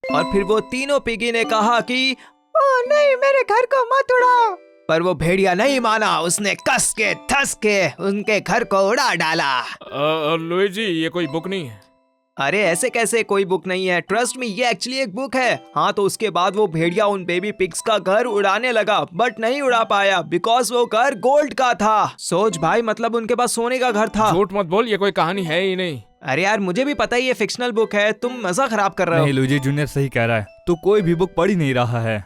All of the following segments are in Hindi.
और फिर वो तीनों पिगी ने कहा कि ओह नहीं, मेरे घर को मत उड़ाओ। पर वो भेड़िया नहीं माना, उसने कस के धस के उनके घर को उड़ा डाला। लुईजी, ये कोई बुक नहीं है। अरे ऐसे कैसे कोई बुक नहीं है? ट्रस्ट मी, ये एक्चुअली एक बुक है। हाँ, तो उसके बाद वो भेड़िया उन बेबी पिग्स का घर उड़ाने लगा, बट नहीं उड़ा पाया बिकॉज वो घर गोल्ड का था। सोच भाई, मतलब उनके पास सोने का घर था। झूठ मत बोल, ये कोई कहानी है ही नहीं। अरे यार, मुझे भी पता है ये फिक्शनल बुक है, तुम मजा खराब कर रहे हो। नहीं, लुईजी जूनियर सही कह रहा है, तू कोई भी बुक पढ़ ही नहीं रहा है।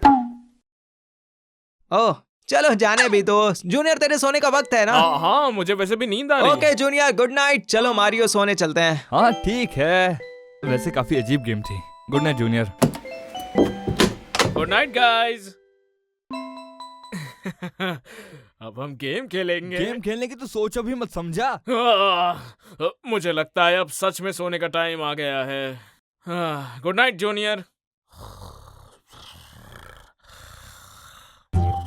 ओह चलो जाने भी दो। जूनियर, तेरे सोने का वक्त है ना? हाँ, मुझे वैसे भी नींद आ रही है। Okay junior, good night. चलो मारियो, सोने चलते हैं। हाँ ठीक है, वैसे काफी अजीब गेम थी। Good night junior. Good night guys. अब हम गेम खेलेंगे। गेम खेलने की तो सोच अभी मत, समझा? मुझे लगता है अब सच में सोने का टाइम आ गया है। Good night junior.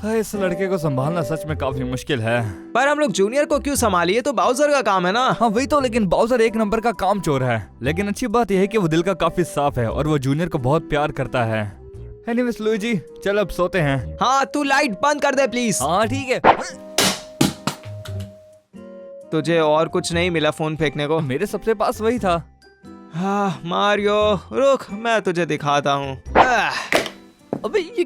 इस लड़के को संभालना सच में काफी मुश्किल है। पर हम लोग जूनियर को क्यों संभालिए? तो बाउजर का काम है ना। हाँ वही तो, लेकिन बाउजर एक नंबर का काम चोर है। लेकिन अच्छी बात यह है कि वो दिल का काफी साफ है और वो जूनियर को बहुत प्यार करता है। एनीवेज लुईजी, चल अब सोते हैं। हाँ, तू लाइट बंद कर दे प्लीज। हाँ ठीक है। तुझे और कुछ नहीं मिला फोन फेंकने को? मेरे सबसे पास वही था। हाँ मारियो, रुक, मैं तुझे दिखाता हूँ। अबे ये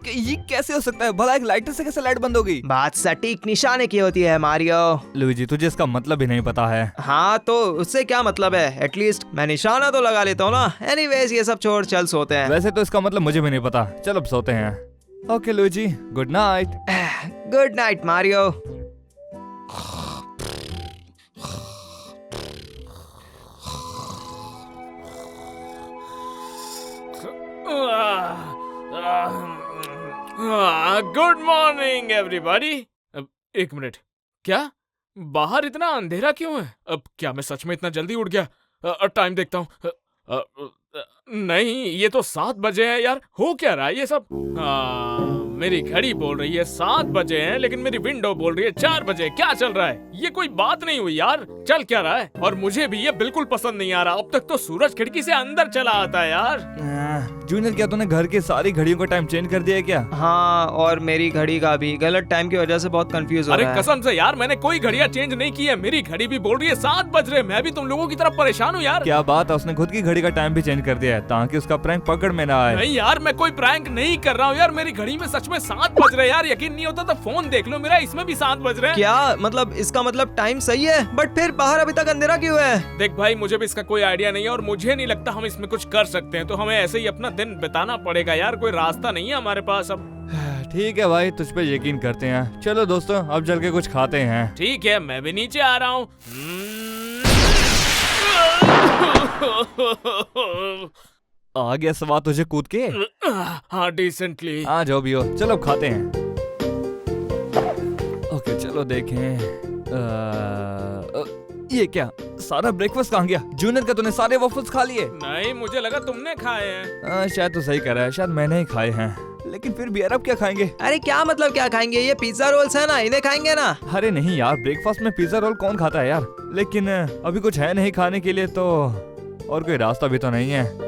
कैसे हो सकता है? भला एक लाइटर से कैसे लाइट बंद हो गई? बात सटीक निशाने की होती है मारियो। लुईजी, तुझे इसका मतलब ही नहीं पता है। हाँ तो उससे क्या मतलब है? एटलीस्ट मैं निशाना तो लगा लेता हूँ ना। एनीवेज ये सब छोड़, चल सोते हैं। वैसे तो इसका मतलब मुझे भी नहीं पता। चल अब सोते हैं। Okay Luigi, good night. Good night Mario. Good morning everybody. एक मिनट, क्या बाहर इतना अंधेरा क्यों है? अब क्या मैं सच में इतना जल्दी उठ गया? टाइम देखता हूँ। नहीं, ये तो 7 बजे है यार। हो क्या रहा है ये सब? मेरी घड़ी बोल रही है 7 बजे हैं, लेकिन मेरी विंडो बोल रही है 4 बजे। क्या चल रहा है? ये कोई बात नहीं हुई यार। चल क्या रहा है? और मुझे भी ये बिल्कुल पसंद नहीं आ रहा। अब तक तो सूरज खिड़की से अंदर चला आता है यार। जूनियर, क्या तूने घर की सारी घड़ियों का टाइम चेंज कर दिया है क्या? हाँ, और मेरी घड़ी का भी। गलत टाइम की वजह से बहुत कंफ्यूज हो रहा है। अरे कसम से यार, मैंने कोई घड़ियां चेंज नहीं की है। मेरी घड़ी भी बोल रही है 7 बज रहे। मैं भी तुम लोगों की तरफ परेशान हूँ यार। क्या बात है, उसने खुद की घड़ी का टाइम भी चेंज कर दिया है ताकि उसका प्रैंक पकड़ में ना आए। नहीं यार, मैं कोई प्रैंक नहीं कर रहा हूँ यार। मेरी घड़ी में सच में 7 बज रहे यार। यकीन नहीं होता तो फोन देख लो मेरा, इसमें भी 7 बज रहे हैं। क्या मतलब? इसका मतलब टाइम सही है, बट फिर बाहर अभी तक अंधेरा क्यों है? देख भाई, मुझे भी इसका कोई आइडिया नहीं है और मुझे नहीं लगता हम इसमें कुछ कर सकते हैं। तो हमें ऐसे ही अपना दिन बिताना पड़ेगा यार। कोई रास्ता नहीं है हमारे पास अब। ठीक है भाई, तुझ पे यकीन करते हैं। चलो दोस्तों, अब चल के कुछ खाते हैं। ठीक है, मैं भी नीचे आ रहा हूँ। आ गया स्वाद तुझे कूद के? हाँ, डिसेंटली। हाँ जो भी हो, चलो खाते हैं। ओके चलो देखें। ये क्या, सारा ब्रेकफास्ट कहाँ गया? जूनियर, का तूने सारे वॉफल्स खा लिए? नहीं, मुझे लगा तुमने खाए हैं। शायद तो सही कर रहा है, शायद मैंने ही खाए हैं। लेकिन फिर भी यार, अब क्या खाएंगे? अरे क्या मतलब क्या खाएंगे? ये पिज्जा रोल्स है ना, इन्हें खाएंगे ना। अरे नहीं यार, ब्रेकफास्ट में पिज्जा रोल कौन खाता है यार? लेकिन अभी कुछ है नहीं खाने के लिए, तो और कोई रास्ता भी तो नहीं है।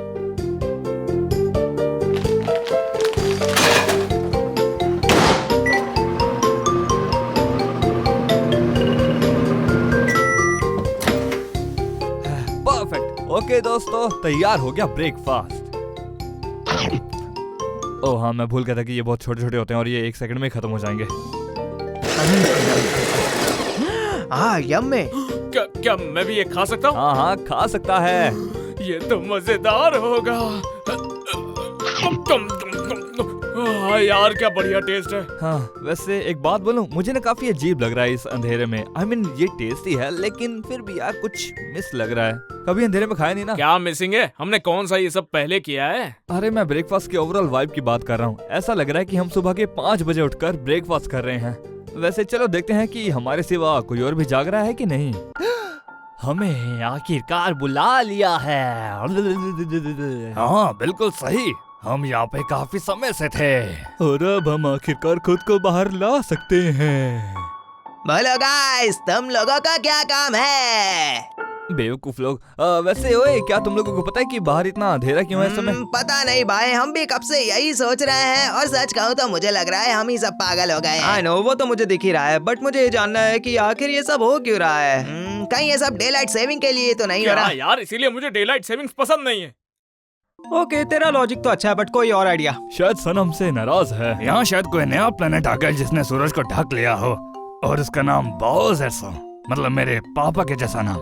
परफेक्ट। ओके दोस्तों, तैयार हो गया ब्रेकफास्ट। ओह हाँ, मैं भूल गया था कि ये बहुत छोटे छोटे होते हैं और ये 1 सेकंड में खत्म हो जाएंगे। यम्मी। क्या मैं भी ये खा सकता हूँ? हाँ हाँ, खा सकता है। ये तो मजेदार होगा। हाँ यार, क्या बढ़िया टेस्ट है। हाँ वैसे एक बात बोलूं, मुझे ना काफी अजीब लग रहा है इस अंधेरे में। I mean, ये टेस्टी है लेकिन फिर भी यार कुछ मिस लग रहा है। कभी अंधेरे में खाया नहीं ना। क्या मिसिंग है? हमने कौन सा ये सब पहले किया है? अरे मैं ब्रेकफास्ट के ओवरऑल वाइब की बात कर रहा हूँ। ऐसा लग रहा है कि हम सुबह के 5 बजे उठकर ब्रेकफास्ट कर रहे हैं। वैसे चलो देखते हैं कि हमारे सिवा कोई और भी जाग रहा है कि नहीं। हमें आखिरकार बुला लिया है। हाँ बिल्कुल सही, हम यहाँ पे काफी समय से थे और अब हम आखिरकार खुद को बाहर ला सकते हैं। बोलो गाइस, तुम लोगों का क्या काम है? बेवकूफ लोग। वैसे ओए, क्या तुम लोगों को पता है कि बाहर इतना अंधेरा क्यों है इस समय? पता नहीं भाई, हम भी कब से यही सोच रहे हैं और सच कहूँ तो मुझे लग रहा है हम ही सब पागल हो गए हैं। आई नो, वो तो मुझे दिख ही रहा है, बट मुझे ये जानना है कि आखिर ये सब हो क्यों रहा है। कहीं ये सब डे लाइट सेविंग के लिए तो नहीं हो क्या रहा? यार, इसीलिए मुझे डे लाइट सेविंग्स पसंद नहीं है। ओके, तेरा लॉजिक तो अच्छा है, बट कोई और आइडिया? शायद सन हमसे नाराज है। यहाँ शायद कोई नया प्लेनेट आ गया जिसने सूरज को ढक लिया हो, और उसका नाम बॉज है, मतलब मेरे पापा के जैसा नाम।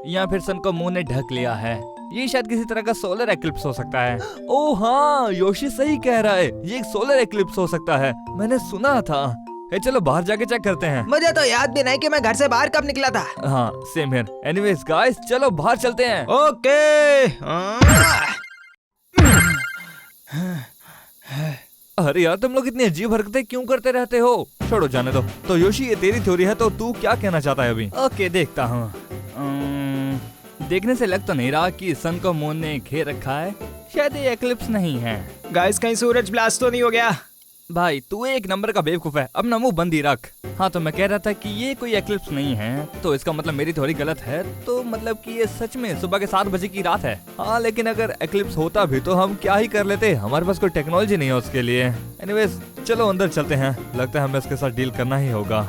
या फिर सन को मुंह ने ढक लिया है। ये शायद किसी तरह का सोलर एक्लिप्स हो सकता है। ओह हाँ, योशी सही कह रहा है, ये एक सोलर एक्लिप्स हो सकता है, मैंने सुना था। चलो बाहर जाके चेक करते हैं। मुझे तो याद भी नहीं कि मैं घर से बाहर कब निकला था। हाँ सेम हियर। एनीवेज गाइस, चलो बाहर चलते हैं। ओके। अरे यार, तुम लोग इतनी अजीब हरकतें क्यों करते रहते हो? छोड़ो, जाने दो। तो योशी, ये तेरी थ्योरी है, तो तू क्या कहना चाहता है अभी? ओके, देखता हूँ। देखने से लग तो नहीं रहा कि सन को मून ने घेर रखा है। शायद ये एक्लिप्स नहीं है। गाइस, कहीं सूरज ब्लास्ट तो नहीं हो गया? भाई तू एक नंबर का बेवकूफ है, अपना मुंह बंद ही रख। हाँ, तो मैं कह रहा था कि ये कोई एक्लिप्स नहीं है, तो इसका मतलब मेरी थ्योरी गलत है। तो मतलब कि ये सच में सुबह के 7 बजे की रात है। हाँ, लेकिन अगर एक्लिप्स होता भी तो हम क्या ही कर लेते, हमारे पास कोई टेक्नोलॉजी नहीं है उसके लिए। एनीवेज, चलो अंदर चलते हैं, लगता है हमें इसके साथ डील करना ही होगा।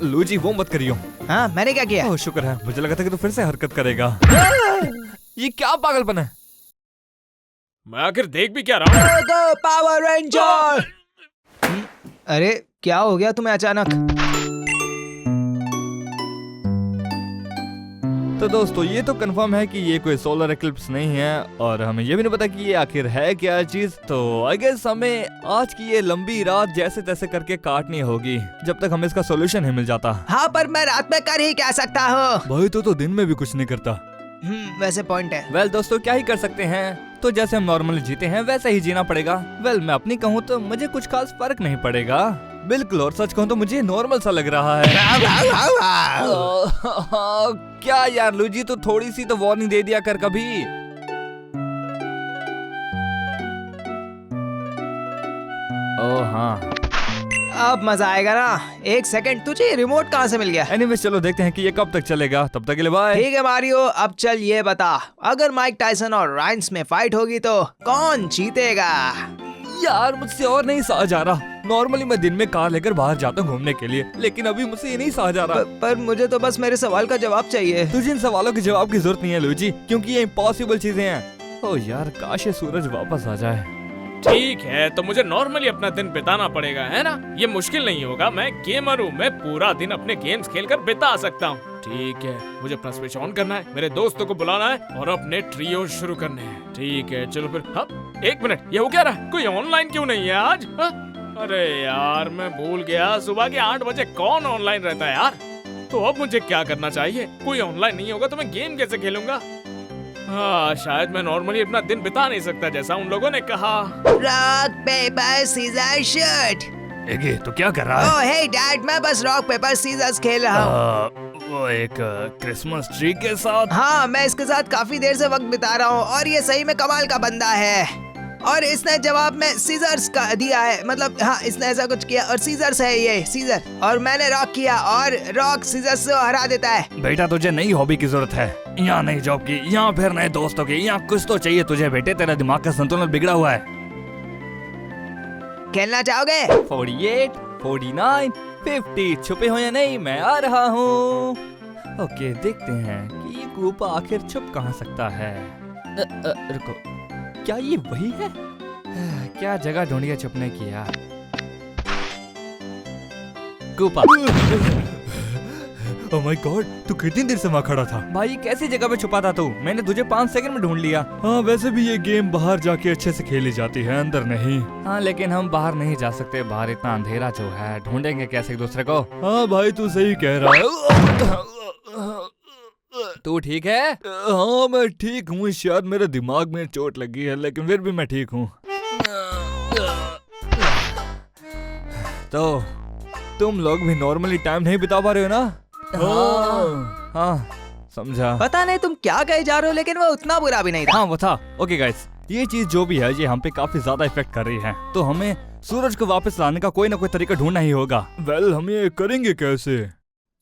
लूजी, वो मत करियो। हाँ, मैंने क्या किया? ओह शुक्र है, मुझे लगा था कि तू फिर से हरकत करेगा। ये क्या पागलपन है? मैं आखिर देख भी क्या रहा हूँ? गो पावर रेंजर! अरे क्या हो गया तुम्हें अचानक? तो दोस्तों, ये तो कंफर्म है कि ये कोई सोलर एक्लिप्स नहीं है, और हमें ये भी नहीं पता कि ये आखिर है क्या चीज। तो आई गेस हमें आज की ये लंबी रात जैसे तैसे करके काटनी होगी, जब तक हमें इसका सोल्यूशन ही मिल जाता। हाँ, पर मैं रात में कर ही क्या सकता हूँ? भाई तो दिन में भी कुछ नहीं करता। वैसे पॉइंट है। वेल दोस्तों, क्या ही कर सकते हैं, तो जैसे हम नॉर्मली जीते हैं वैसे ही जीना पड़ेगा। वेल मैं अपनी कहूँ तो मुझे कुछ खास फर्क नहीं पड़ेगा, बिल्कुल, और सच कहूँ तो मुझे नॉर्मल सा लग रहा है। क्या यार लूजी, तो थोड़ी सी तो वार्निंग दे दिया कर कभी। ओह हाँ, अब मजा आएगा ना। एक सेकंड, तुझे रिमोट कहाँ से मिल गया? एनीवेज चलो देखते हैं कि ये कब तक चलेगा। तब तक के लिए बाय। ठीक है मारियो, अब चल ये बता, अगर माइक टायसन और राइन्स में फाइट होगी तो कौन जीतेगा? यार मुझसे और नहीं सहा जा रहा। नॉर्मली मैं दिन में कार लेकर बाहर जाता हूँ घूमने के लिए, लेकिन अभी मुझसे ये नहीं सहा जा रहा। पर मुझे तो बस मेरे सवाल का जवाब चाहिए। तुझे इन सवालों के जवाब की जरूरत नहीं है लूजी, क्योंकि ये इम्पॉसिबल चीजें हैं। ओ यार, काश ये सूरज वापस आ जाए। ठीक है, तो मुझे नॉर्मली अपना दिन बिताना पड़ेगा, है ना? ये मुश्किल नहीं होगा, मैं गेमर हूँ, मैं पूरा दिन अपने गेम्स खेलकर बिता सकता हूँ। ठीक है, मुझे अपना स्विच ऑन करना है, मेरे दोस्तों को बुलाना है और अपने ट्रियो शुरू करने हैं। ठीक है, चलो फिर। हाँ, एक मिनट, ये हो क्या रहा है? कोई ऑनलाइन क्यों नहीं है आज? हाँ? अरे यार, मैं भूल गया, सुबह के 8 बजे कौन ऑनलाइन रहता है यार? तो अब मुझे क्या करना चाहिए? कोई ऑनलाइन नहीं होगा तो मैं गेम कैसे खेलूंगा? हाँ, शायद मैं नॉर्मली अपना दिन बिता नहीं सकता जैसा उन लोगों ने कहा। Rock paper scissor shoot. तो क्या कर रहा ओह हे डैड, मैं बस रॉक पेपर सीजर्स खेल रहा हूँ। वो एक क्रिसमस ट्री के साथ। हाँ, मैं इसके साथ काफी देर से वक्त बिता रहा हूँ और ये सही में कमाल का बंदा है। और इसने जवाब में सीजर्स का दिया है, मतलब हाँ, इसने ऐसा कुछ किया और सीजर्स है ये सीजर, और मैंने रॉक किया और रॉक सीजर्स से हरा देता है। बेटा तुझे नई हॉबी की जरूरत है, यहाँ नई जॉब की, यहाँ फिर नए दोस्तों की, यहाँ कुछ तो चाहिए तुझे बेटे, तेरा दिमाग का संतुलन बिगड़ा हुआ है। खेलना चाहोगे? 48, 49, 50 छुपे हो या नहीं, मैं आ रहा हूँ। ओके, देखते हैं कि ये कूपा आखिर छुप कहाँ सकता है। रुको, क्या ये वही है? क्या जगह ढूंढी है छुपने की यार। कूपा। ओह माय गॉड, तू कितनी देर से वहाँ खड़ा था? भाई कैसी जगह पे छुपा था तू? मैंने तुझे 5 सेकंड में ढूंढ लिया। हाँ, वैसे भी ये गेम बाहर जाके अच्छे से खेली जाती है, अंदर नहीं। हाँ, लेकिन हम बाहर नहीं जा सकते, बाहर इतना अंधेरा जो है, ढूंढेंगे कैसे एक दूसरे को? हाँ भाई, तू सही कह रहा है। तू ठीक है? हाँ मैं ठीक हूँ, शायद मेरे दिमाग में चोट लगी है, लेकिन फिर भी मैं ठीक हूँ। तो तुम लोग भी नॉर्मली टाइम नहीं बिता पा रहे हो ना? हाँ, समझा। पता नहीं तुम क्या कहे जा रहे हो, लेकिन वो उतना बुरा भी नहीं था। हाँ वो था। ओके गाइस, ये चीज जो भी है ये हम पे काफी ज्यादा इफेक्ट कर रही है, तो हमें सूरज को वापस लाने का कोई ना कोई तरीका ढूंढना ही होगा। वेल हम ये करेंगे कैसे?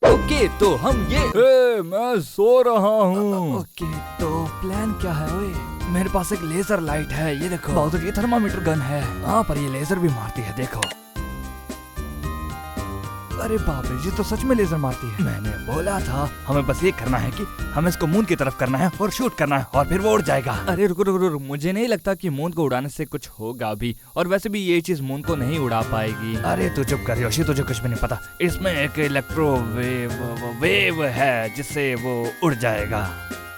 ओके तो हम ये मैं सो रहा हूँ। ओके तो प्लान क्या है? ओए मेरे पास एक लेजर लाइट है, ये देखो। बहुत ये थर्मामीटर गन है, हाँ पर ये लेजर भी मारती है, देखो। अरे बाप रे, ये तो सच में लेजर मारती है। मैंने बोला था हमें बस ये करना है कि हमें इसको मून की तरफ करना है और शूट करना है और फिर वो उड़ जाएगा। अरे रुको रुको रुको, मुझे नहीं लगता कि मून को उड़ाने से कुछ होगा भी, और वैसे भी ये चीज मून को नहीं उड़ा पाएगी। अरे तू चुप कर योशी, तुझे कुछ भी नहीं पता। इसमें एक इलेक्ट्रो वेव है जिससे वो उड़ जाएगा।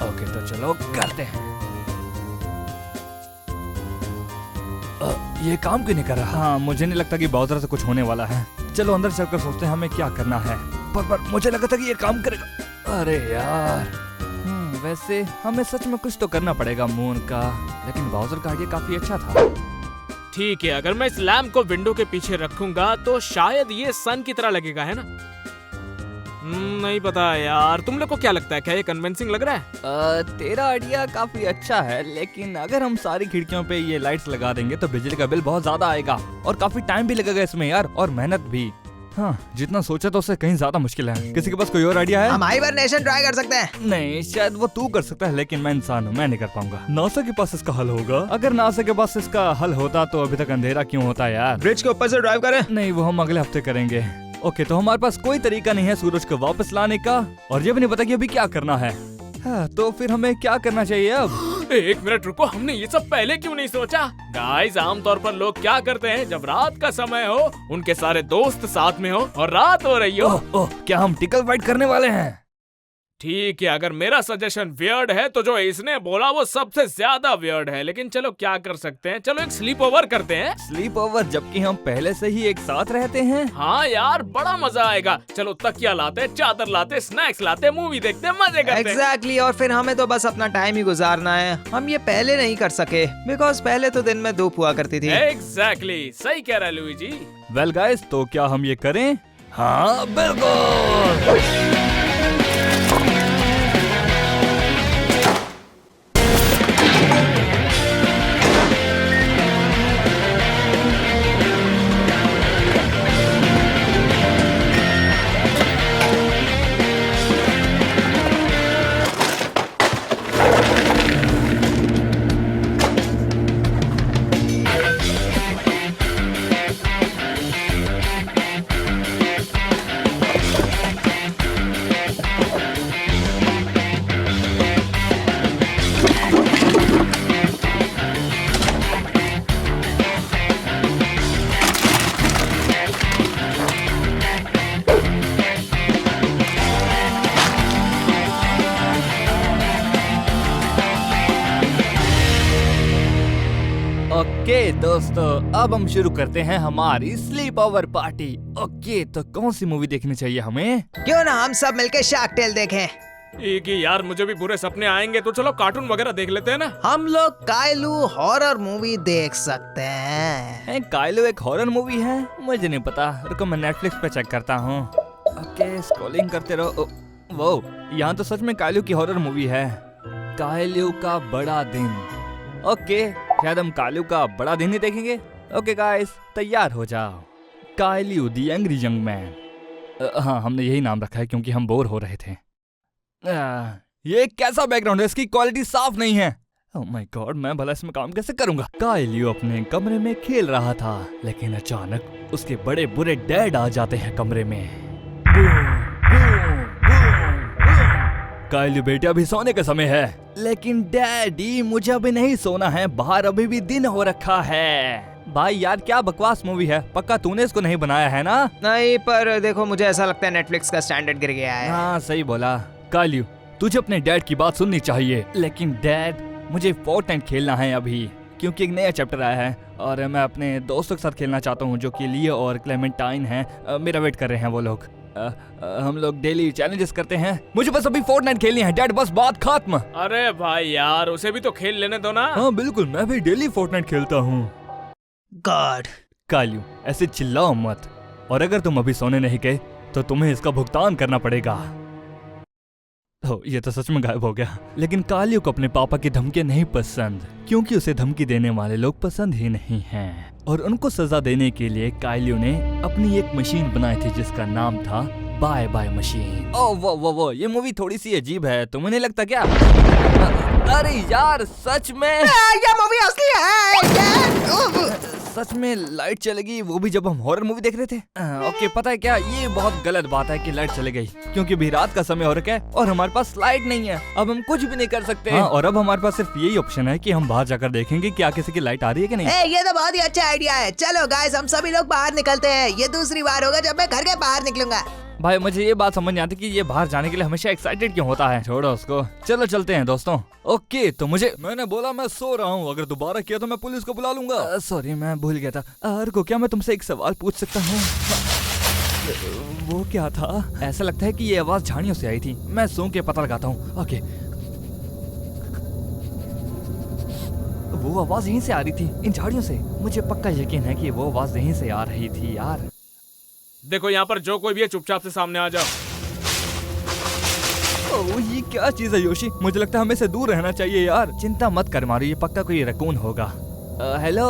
ओके तो चलो करते हैं। ये काम क्यों नहीं कर रहा? हाँ मुझे नहीं लगता कि बाउज़र से कुछ होने वाला है। चलो अंदर चलकर सोचते हैं हमें क्या करना है। पर मुझे लगा था कि ये काम करेगा। अरे यार वैसे हमें सच में कुछ तो करना पड़ेगा मून का, लेकिन बाउज़र का आइडिया काफी अच्छा था। ठीक है, अगर मैं इस लैम्प को विंडो के पीछे रखूंगा तो शायद ये सन की तरह लगेगा, है ना? नहीं पता यार, तुम लोग को क्या लगता है, क्या ये कन्विंसिंग लग रहा है? तेरा आइडिया काफी अच्छा है, लेकिन अगर हम सारी खिड़कियों पे ये लाइट्स लगा देंगे तो बिजली का बिल बहुत ज्यादा आएगा और काफी टाइम भी लगेगा इसमें यार, और मेहनत भी। हाँ जितना सोचा तो उससे कहीं ज्यादा मुश्किल है। किसी के पास कोई और आइडिया है? हम हाइबरनेशन ट्राई कर सकते हैं। नहीं शायद वो तू कर सकता है, लेकिन मैं इंसान हूँ, मैं नहीं कर पाऊंगा। नासा के पास इसका हल होगा। अगर नासा के पास इसका हल होता तो अभी तक अंधेरा क्यों होता यार? ब्रिज के ऊपर से ड्राइव करें? नहीं वो हम अगले हफ्ते करेंगे। ओके तो हमारे पास कोई तरीका नहीं है सूरज को वापस लाने का, और ये भी नहीं पता कि अभी क्या करना है। हाँ, तो फिर हमें क्या करना चाहिए अब? एक मिनट रुको, हमने ये सब पहले क्यों नहीं सोचा? गाइस आमतौर पर लोग क्या करते हैं, जब रात का समय हो, उनके सारे दोस्त साथ में हो और रात हो रही हो। ओह क्या हम टिकल फाइट करने वाले हैं? ठीक है, अगर मेरा सजेशन वियर्ड है तो जो इसने बोला वो सबसे ज्यादा वियर्ड है, लेकिन चलो क्या कर सकते हैं, चलो एक स्लीप ओवर करते हैं। स्लीप ओवर जबकि हम पहले से ही एक साथ रहते हैं? हाँ यार बड़ा मजा आएगा। चलो तकिया लाते, चादर लाते, स्नैक्स लाते, मूवी देखते, मजे करते। एग्जैक्टली, और फिर हमें तो बस अपना टाइम ही गुजारना है। हम ये पहले नहीं कर सके बिकॉज पहले तो दिन में धूप हुआ करती थी। एग्जैक्टली, सही कह रहा है लुईजी। वेल गाइस तो क्या हम ये करें? हाँ बिल्कुल। ओके दोस्तों अब हम शुरू करते हैं हमारी स्लीप ओवर पार्टी। ओके तो कौन सी मूवी देखनी चाहिए हमें? क्यों ना हम सब मिलके शार्क टेल देखें। एक ही यार, मुझे भी बुरे सपने आएंगे तो चलो कार्टून वगैरह देख लेते हैं ना। हम लोग कायलू हॉरर मूवी देख सकते हैं। काइलो एक हॉरर मूवी है? मुझे नहीं पता, रुको मैं नेटफ्लिक्स पे चेक करता हूँ। ओके स्क्रॉलिंग करते रहो। वो यहाँ तो सच में काइलो की हॉरर मूवी है, काइलो का बड़ा दिन। ओके शायद हम काइलो का बड़ा दिन ही देखेंगे। ओके गाइस तैयार हो जाओ। Kylo the angry young man. हाँ हमने यही नाम रखा है क्योंकि हम बोर हो रहे थे। ये कैसा बैकग्राउंड है, इसकी क्वालिटी साफ नहीं है। ओह माय गॉड, मैं भला इसमें काम कैसे करूंगा? काइलो अपने कमरे में खेल रहा था, लेकिन अचानक उसके बड़े बुरे डैड आ जाते हैं कमरे में। काइलो बेटे अभी सोने का समय है। लेकिन डैडी मुझे अभी नहीं सोना है, बाहर अभी भी दिन हो रखा है। भाई यार क्या बकवास मूवी है, पक्का तूने इसको नहीं बनाया है ना? नहीं पर देखो मुझे ऐसा लगता है नेटफ्लिक्स का स्टैंडर्ड गिर गया है। हाँ सही बोला। काइलो तुझे अपने डैड की बात सुननी चाहिए। लेकिन डैड मुझे फोर्टनाइट खेलना है अभी, क्योंकि एक नया चैप्टर आया है और मैं अपने दोस्तों के साथ खेलना चाहता हूँ जो कि लियो और क्लेमेंटाइन हैं। मेरा वेट कर रहे हैं वो लोग। हम लोग डेली चैलेंजेस करते हैं, मुझे बस अभी फोर्टनाइट खेलनी है डैड, बस बात खत्म। अरे भाई यार उसे भी तो खेल लेने दो ना। हाँ बिल्कुल, मैं भी डेली फोर्टनाइट खेलता हूँ। गॉड काइलो ऐसे चिल्लाओ मत, और अगर तुम अभी सोने नहीं गए तो तुम्हें इसका भुगतान करना पड़ेगा। तो ये तो सच में गायब हो गया। लेकिन काइलो को अपने पापा की धमकी नहीं पसंद, क्योंकि उसे धमकी देने वाले लोग पसंद ही नहीं हैं। और उनको सजा देने के लिए काइलो ने अपनी एक मशीन बनाई थी जिसका नाम था बाय बाय मशीन। ओ वो ये मूवी थोड़ी सी अजीब है, तुम्हें नहीं लगता क्या? अरे यार सच में ये मूवी असली है। सच में लाइट चलेगी, वो भी जब हम हॉरर मूवी देख रहे थे। ओके पता है क्या, ये बहुत गलत बात है कि लाइट चली गई, क्योंकि अभी रात का समय हो रखा है और हमारे पास लाइट नहीं है। अब हम कुछ भी नहीं कर सकते। हाँ, और अब हमारे पास सिर्फ यही ऑप्शन है कि हम बाहर जाकर देखेंगे क्या किसी की लाइट आ रही है कि नहीं। ये तो बहुत ही अच्छा आइडिया है। चलो गाइस, हम सभी लोग बाहर निकलते हैं। ये दूसरी बार होगा जब मैं घर के बाहर निकलूंगा। भाई मुझे ये बात समझ नहीं आती कि ये बाहर जाने के लिए हमेशा एक्साइटेड क्यों होता है। छोड़ो उसको, चलो चलते हैं दोस्तों। ओके तो मैंने बोला मैं सो रहा हूँ, अगर दोबारा किया तो मैं पुलिस को बुला लूंगा। सॉरी मैं भूल गया था। अर्को क्या मैं तुमसे एक सवाल पूछ सकता हूँ? वो क्या था? ऐसा लगता है कि ये आवाज झाड़ियों से आई थी। मैं सूंघ के पता लगाता हूँ। ओके वो आवाज यहीं से आ रही थी, इन झाड़ियों से। मुझे पक्का यकीन है कि वो आवाज यहीं से आ रही थी यार। देखो यहाँ पर जो कोई भी है चुपचाप से सामने आ जाओ। ओह ये क्या चीज है योशी? मुझे लगता है हमें से दूर रहना चाहिए यार। चिंता मत कर मारू, ये पक्का कोई रकून होगा। हेलो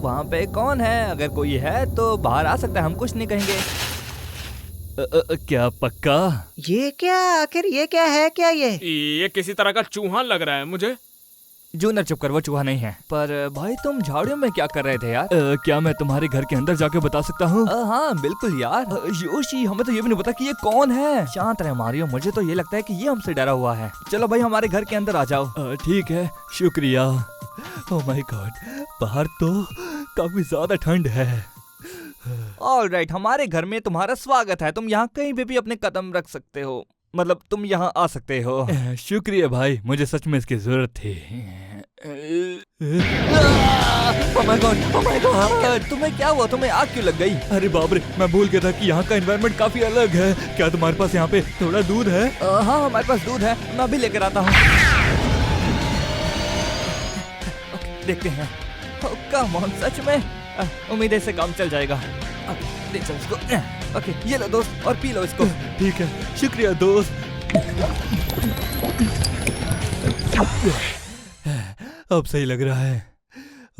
वहाँ पे कौन है? अगर कोई है तो बाहर आ सकता है, हम कुछ नहीं कहेंगे। क्या पक्का? ये क्या, आखिर ये क्या है? क्या ये किसी तरह का चूहा लग रहा है मुझे। जूनियर चुप कर, वो चूहा नहीं है। पर भाई तुम झाड़ियों में क्या कर रहे थे यार? क्या मैं तुम्हारे घर के अंदर जाके बता सकता हूँ? हाँ बिल्कुल यार। योशी हमें तो ये भी नहीं पता कि ये कौन है। शांत रहे मारियो, मुझे तो ये लगता है कि ये हमसे डरा हुआ है। चलो भाई हमारे घर के अंदर आ जाओ। ठीक है शुक्रिया। ओह माय गॉड, बाहर तो काफी ज्यादा ठंड है। ऑलराइट, हमारे घर में तुम्हारा स्वागत है। तुम यहाँ कहीं पे भी अपने कदम रख सकते हो, मतलब तुम यहाँ आ सकते हो। शुक्रिया भाई, मुझे सच में इसकी जरूरत थी। ओह माय गॉड, तुम्हें क्या हुआ? तुम्हें आग क्यों लग गई? अरे बाप रे, मैं भूल गया था कि यहाँ का एनवायरनमेंट काफी अलग है। क्या तुम्हारे पास यहाँ पे थोड़ा दूध है? हाँ हमारे पास दूध है, मैं भी लेकर आता हूँ। देखते हैं। कम ऑन, सच में उम्मीद है इससे काम चल जाएगा। ले चल इसको। ओके ये लो दोस्त, और पी लो इसको। ठीक है शुक्रिया दोस्त। अब सही लग रहा है।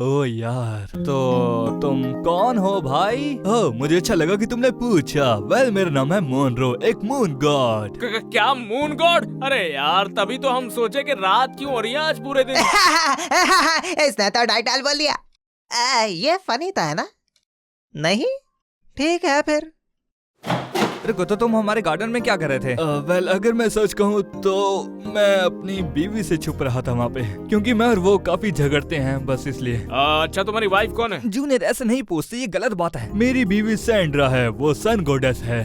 ओ यार, तो तुम कौन हो भाई? ओह मुझे अच्छा लगा कि तुमने पूछा। वेल मेरा नाम है मोनरो, एक मून गॉड। क्या मून गॉड? अरे यार तभी तो हम सोचे कि रात क्यों हो रही है आज पूरे दिन। इसने तो टाइटल बोल दिया। ये फनी था है ना? नहीं ठीक है फिर। रुको, तो तुम हमारे गार्डन में क्या कर रहे थे? वेल अगर मैं सच कहूँ तो मैं अपनी बीवी से छुप रहा था वहाँ पे, क्योंकि मैं और वो काफी झगड़ते हैं, बस इसलिए। अच्छा तुम्हारी वाइफ कौन है? जूनियर ऐसे नहीं पूछते, ये गलत बात है। मेरी बीवी सैंड्रा है, वो सन गॉडेस है।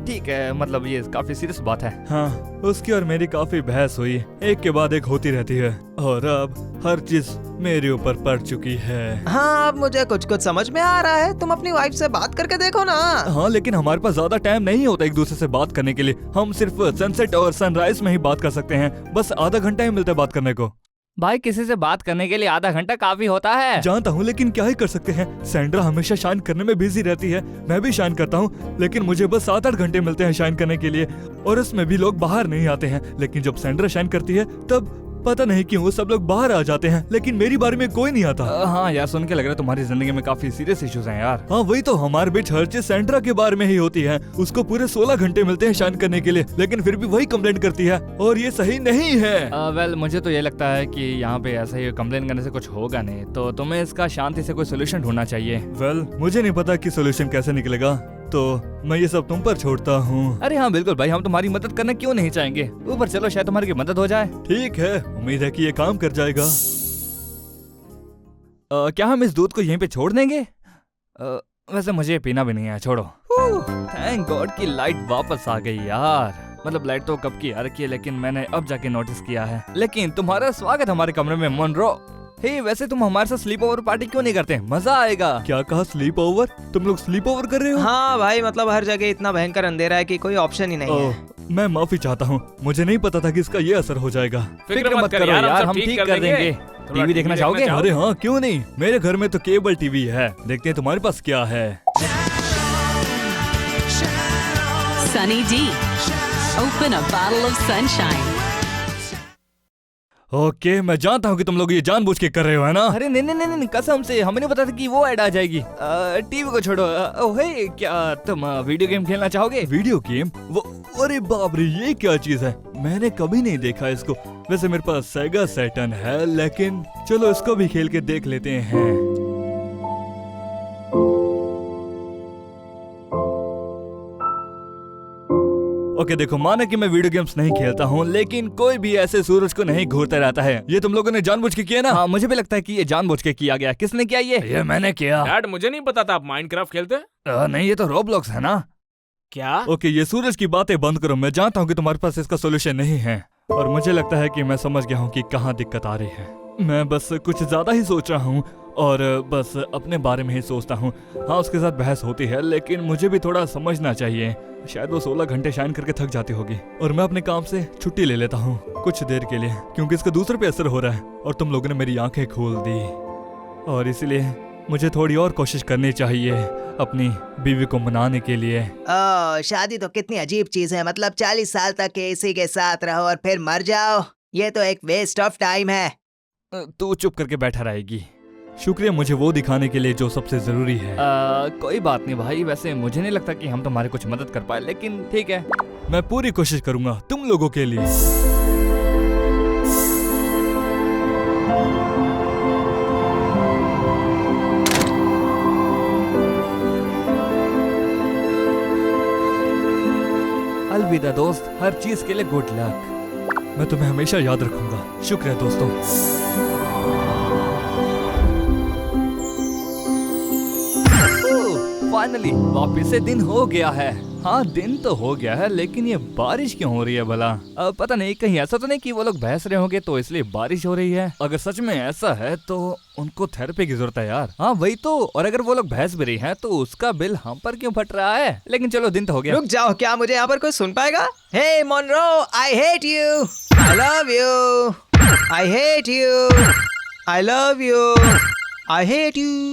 ठीक है, मतलब ये काफी सीरियस बात है। हाँ, उसकी और मेरी काफी बहस हुई, एक के बाद एक होती रहती है, और अब हर चीज मेरे ऊपर पड़ चुकी है। हाँ अब मुझे कुछ कुछ समझ में आ रहा है। तुम अपनी वाइफ से बात करके देखो ना। हाँ लेकिन हमारे पास ज्यादा टाइम नहीं होता एक दूसरे से बात करने के लिए। हम सिर्फ सनसेट और सनराइज में ही बात कर सकते हैं, बस आधा घंटा ही मिलता है बात करने को। भाई किसी से बात करने के लिए आधा घंटा काफी होता है। जानता हूँ, लेकिन क्या ही कर सकते हैं। सैंड्रा हमेशा शाइन करने में बिजी रहती है, मैं भी शाइन करता हूँ, लेकिन मुझे बस 7-8 घंटे मिलते हैं शाइन करने के लिए, और उसमें भी लोग बाहर नहीं आते हैं। लेकिन जब सैंड्रा शाइन करती है तब पता नहीं क्यों सब लोग बाहर आ जाते हैं, लेकिन मेरी बारे में कोई नहीं आता। हाँ यार, सुन के लग रहा है तुम्हारी जिंदगी में काफी सीरियस इश्यूज हैं यार। हाँ वही तो, हमारे बीच हर चीज सैंड्रा के बारे में ही होती है। उसको पूरे 16 घंटे मिलते हैं शाइन करने के लिए, लेकिन फिर भी वही कंप्लेंट करती है, और ये सही नहीं है। वेल मुझे तो ये लगता है कि यहाँ पे ऐसा ही कंप्लेंट करने से कुछ होगा नहीं, तो तुम्हें इसका शांति से कोई सोल्यूशन ढूंढना चाहिए। वेल मुझे नहीं पता कि सोल्यूशन कैसे निकलेगा, तो मैं ये सब तुम पर छोड़ता हूँ। अरे हाँ बिल्कुल भाई, हम तुम्हारी मदद करना क्यों नहीं चाहेंगे। ऊपर चलो, शायद तुम्हारी मदद हो जाए। ठीक है, उम्मीद है कि ये काम कर जाएगा। क्या हम इस दूध को यहीं पे छोड़ देंगे? वैसे मुझे पीना भी नहीं है, छोड़ो। थैंक गॉड की लाइट वापस आ गई यार। मतलब लाइट तो कब की आ रखी है, लेकिन मैंने अब जाके नोटिस किया है। लेकिन तुम्हारा स्वागत हमारे कमरे में मोनरो। हे वैसे तुम हमारे साथ स्लीप ओवर पार्टी क्यों नहीं करते? मजा आएगा। क्या कहा स्लीप ओवर? तुम लोग स्लीप ओवर कर रहे हो? हाँ भाई, मतलब हर जगह इतना भयंकर अंधेरा है कि कोई ऑप्शन ही नहीं है। मैं माफी चाहता हूँ, मुझे नहीं पता था कि इसका ये असर हो जाएगा। फिक्र मत करो यार, हम ठीक कर देंगे। टीवी देखना चाहोगे? अरे हाँ क्यों नहीं, मेरे घर में तो केबल टीवी है। देखते हैं तुम्हारे पास क्या है। Sunny D. Open a bottle of sunshine. Okay, मैं जानता हूँ कि तुम लोग ये जानबूझ के कर रहे हो, है ना? अरे नहीं नहीं नहीं, कसम से हमें नहीं पता था कि वो ऐड आ जाएगी। टीवी को छोड़ो। ओहे, क्या तुम वीडियो गेम खेलना चाहोगे? Video game? वो, अरे बाप रे, ये क्या चीज है? मैंने कभी नहीं देखा इसको। वैसे मेरे पास सेगा सैटर्न है, लेकिन चलो इसको भी खेल के देख लेते हैं। ओके देखो, माना कि मैं वीडियो गेम्स नहीं खेलता हूँ, लेकिन कोई भी ऐसे सूरज को नहीं घूरता रहता है। ये तुम लोगों ने जानबूझ के किया ना? हाँ, मुझे भी लगता है कि ये जानबूझ के किया गया। किसने किया ये मैंने किया। डैड मुझे नहीं पता था आप माइनक्राफ्ट खेलते हैं। नहीं, ये तो रोब्लॉक्स है ना। क्या? ओके, ये सूरज की बातें बंद करो। मैं जानता हूँ कि तुम्हारे पास इसका सोल्यूशन नहीं है, और मुझे लगता है कि मैं समझ गया हूँ कि कहाँ दिक्कत आ रही है। मैं बस कुछ ज्यादा ही सोच रहा हूँ, और बस अपने बारे में ही सोचता हूँ। हाँ, उसके साथ बहस होती है, लेकिन मुझे भी थोड़ा समझना चाहिए। शायद वो 16 घंटे शाइन करके थक जाती होगी, और मैं अपने काम से छुट्टी ले लेता हूँ कुछ देर के लिए, क्योंकि इसका दूसरे पे असर हो रहा है, और तुम लोगों ने मेरी आंखें खोल दी, और इसलिए मुझे थोड़ी और कोशिश करनी चाहिए अपनी बीवी को मनाने के लिए। शादी तो कितनी अजीब चीज है। मतलब 40 साल तक इसी के साथ रहो और फिर मर जाओ। ये तो एक वेस्ट ऑफ टाइम है। तू चुप करके बैठा रहेगी। शुक्रिया मुझे वो दिखाने के लिए जो सबसे जरूरी है। कोई बात नहीं भाई, वैसे मुझे नहीं लगता कि हम तुम्हारी कुछ मदद कर पाए, लेकिन ठीक है, मैं पूरी कोशिश करूंगा तुम लोगों के लिए। अलविदा दोस्त, हर चीज के लिए गुड लक। मैं तुम्हें हमेशा याद रखूंगा। शुक्रिया दोस्तों। फाइनली वापिस से दिन हो गया है। हाँ, दिन तो हो गया है, लेकिन ये बारिश क्यों हो रही है भला? पता नहीं, कहीं ऐसा तो नहीं कि वो लोग बहस रहे होंगे तो इसलिए बारिश हो रही है। अगर सच में ऐसा है तो उनको थेरेपी की जरूरत है यार। हाँ वही तो, और अगर वो लोग बहस भी रही हैं तो उसका बिल हम पर क्यों फट रहा है? लेकिन चलो, दिन तो हो गया। रुक जाओ, क्या मुझे यहाँ पर कोई सुन पाएगा? Hey Monroe, I hate you, I love you, I hate you, I love you, I hate you.